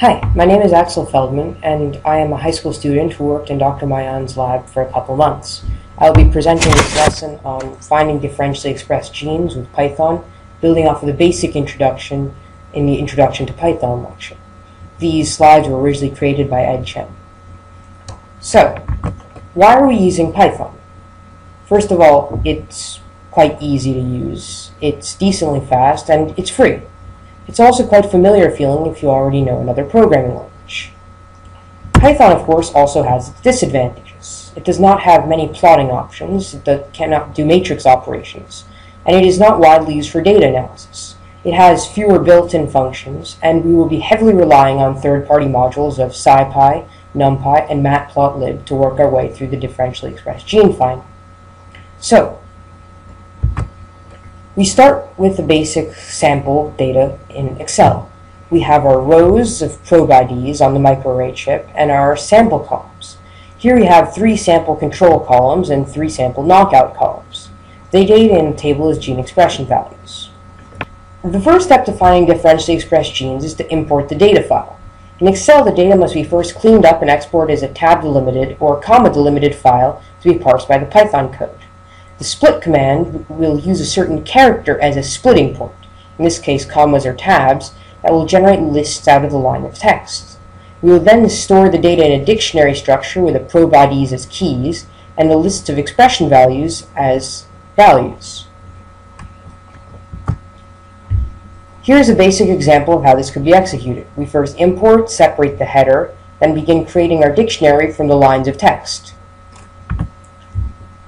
Hi, my name is Axel Feldman, and I am a high school student who worked in Dr. Mayan's lab for a couple months. I will be presenting this lesson on finding differentially expressed genes with Python, building off of the basic introduction in the Introduction to Python lecture. These slides were originally created by Ed Chen. So, why are we using Python? First of all, it's quite easy to use, it's decently fast, and it's free. It's also quite familiar feeling if you already know another programming language. Python, of course, also has its disadvantages. It does not have many plotting options, it cannot do matrix operations, and it is not widely used for data analysis. It has fewer built-in functions, and we will be heavily relying on third-party modules of SciPy, NumPy, and Matplotlib to work our way through the differentially expressed gene finding. So, we start with the basic sample data in Excel. We have our rows of probe IDs on the microarray chip and our sample columns. Here we have 3 sample control columns and 3 sample knockout columns. The data in the table is gene expression values. The first step to finding differentially expressed genes is to import the data file. In Excel, the data must be first cleaned up and exported as a tab delimited or comma delimited file to be parsed by the Python code. The split command will use a certain character as a splitting point, in this case commas or tabs, that will generate lists out of the line of text. We will then store the data in a dictionary structure with the probe IDs as keys and the lists of expression values as values. Here is a basic example of how this could be executed. We first import, separate the header, then begin creating our dictionary from the lines of text.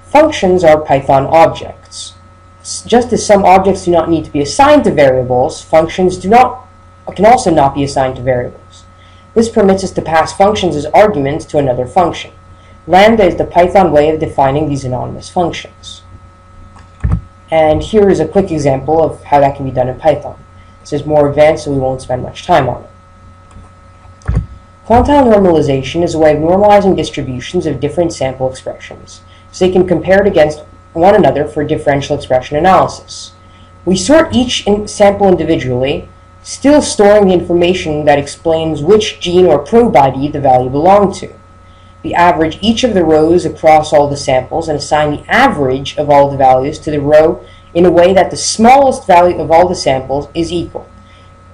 Functions are Python objects. Just as some objects do not need to be assigned to variables, functions can also not be assigned to variables. This permits us to pass functions as arguments to another function. Lambda is the Python way of defining these anonymous functions. And here is a quick example of how that can be done in Python. This is more advanced, so we won't spend much time on it. Quantile normalization is a way of normalizing distributions of different sample expressions, so they can compare it against one another for differential expression analysis. We sort each sample individually, still storing the information that explains which gene or probe ID the value belonged to. We average each of the rows across all the samples and assign the average of all the values to the row in a way that the smallest value of all the samples is equal,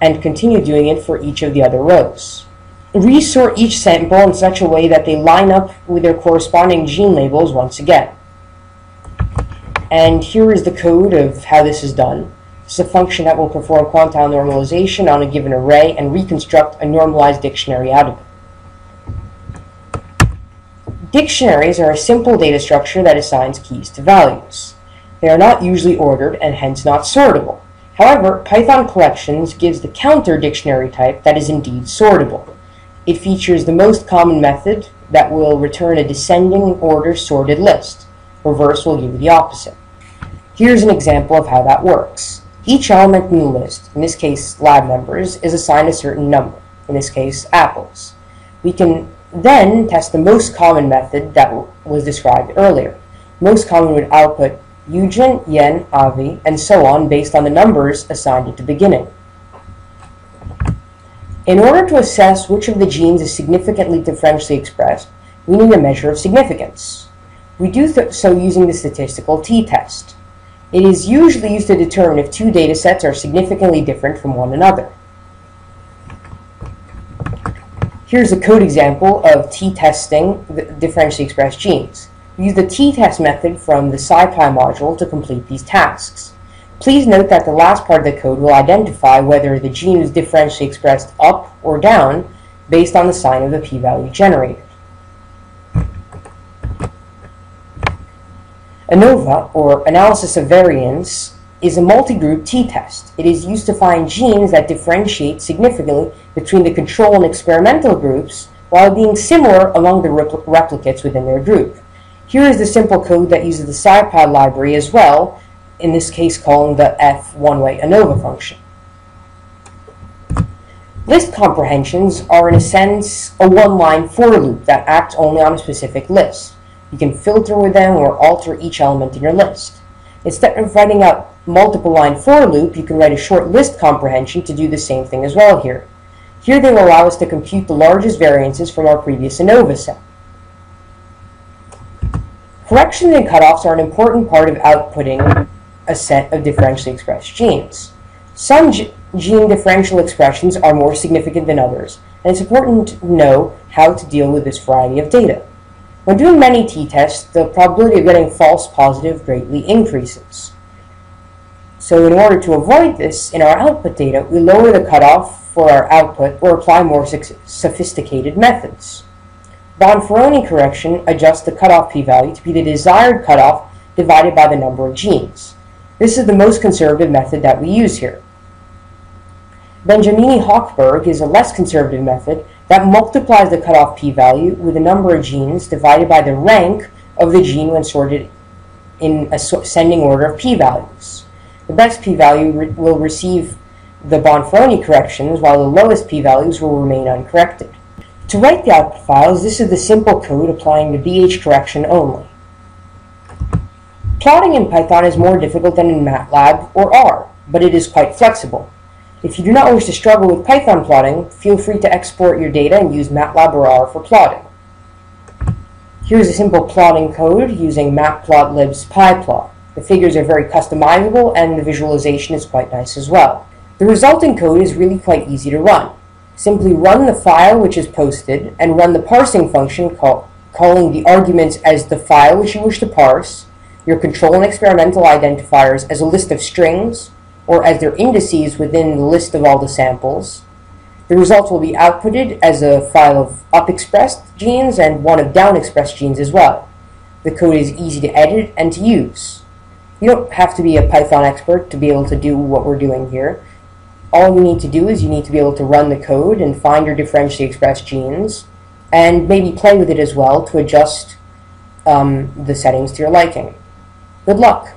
and continue doing it for each of the other rows. Resort each sample in such a way that they line up with their corresponding gene labels once again. And here is the code of how this is done. This is a function that will perform quantile normalization on a given array and reconstruct a normalized dictionary out of it. Dictionaries are a simple data structure that assigns keys to values. They are not usually ordered and hence not sortable. However, Python collections gives the counter dictionary type that is indeed sortable. It features the most common method that will return a descending order sorted list. Reverse will give you the opposite. Here's an example of how that works. Each element in the list, in this case lab members, is assigned a certain number, in this case apples. We can then test the most common method that was described earlier. Most common would output Eugen, Yen, Avi, and so on based on the numbers assigned at the beginning. In order to assess which of the genes is significantly differentially expressed, we need a measure of significance. We do so using the statistical t-test. It is usually used to determine if 2 data sets are significantly different from one another. Here's a code example of t-testing the differentially expressed genes. We use the t-test method from the SciPy module to complete these tasks. Please note that the last part of the code will identify whether the gene is differentially expressed up or down based on the sign of the p-value generated. ANOVA, or analysis of variance, is a multi-group t-test. It is used to find genes that differentiate significantly between the control and experimental groups while being similar among the replicates within their group. Here is the simple code that uses the SciPy library as well, in this case calling the f one-way ANOVA function. List comprehensions are in a sense a one-line for loop that acts only on a specific list. You can filter with them or alter each element in your list. Instead of writing out multiple line for loop, you can write a short list comprehension to do the same thing as well here. Here they will allow us to compute the largest variances from our previous ANOVA set. Corrections and cutoffs are an important part of outputting a set of differentially expressed genes. Some gene differential expressions are more significant than others, and it's important to know how to deal with this variety of data. When doing many t-tests, the probability of getting false positive greatly increases. So in order to avoid this, in our output data, we lower the cutoff for our output or apply more sophisticated methods. Bonferroni correction adjusts the cutoff p-value to be the desired cutoff divided by the number of genes. This is the most conservative method that we use here. Benjamini-Hochberg is a less conservative method that multiplies the cutoff p-value with the number of genes divided by the rank of the gene when sorted in ascending order of p-values. The best p-value will receive the Bonferroni corrections, while the lowest p-values will remain uncorrected. To write the output files, this is the simple code applying the BH correction only. Plotting in Python is more difficult than in MATLAB or R, but it is quite flexible. If you do not wish to struggle with Python plotting, feel free to export your data and use MATLAB or R for plotting. Here's a simple plotting code using matplotlib's pyplot. The figures are very customizable and the visualization is quite nice as well. The resulting code is really quite easy to run. Simply run the file which is posted and run the parsing function calling the arguments as the file which you wish to parse, your control and experimental identifiers as a list of strings, or as their indices within the list of all the samples. The results will be outputted as a file of up-expressed genes and one of down-expressed genes as well. The code is easy to edit and to use. You don't have to be a Python expert to be able to do what we're doing here. All you need to do is you need to be able to run the code and find your differentially expressed genes, and maybe play with it as well to adjust the settings to your liking. Good luck!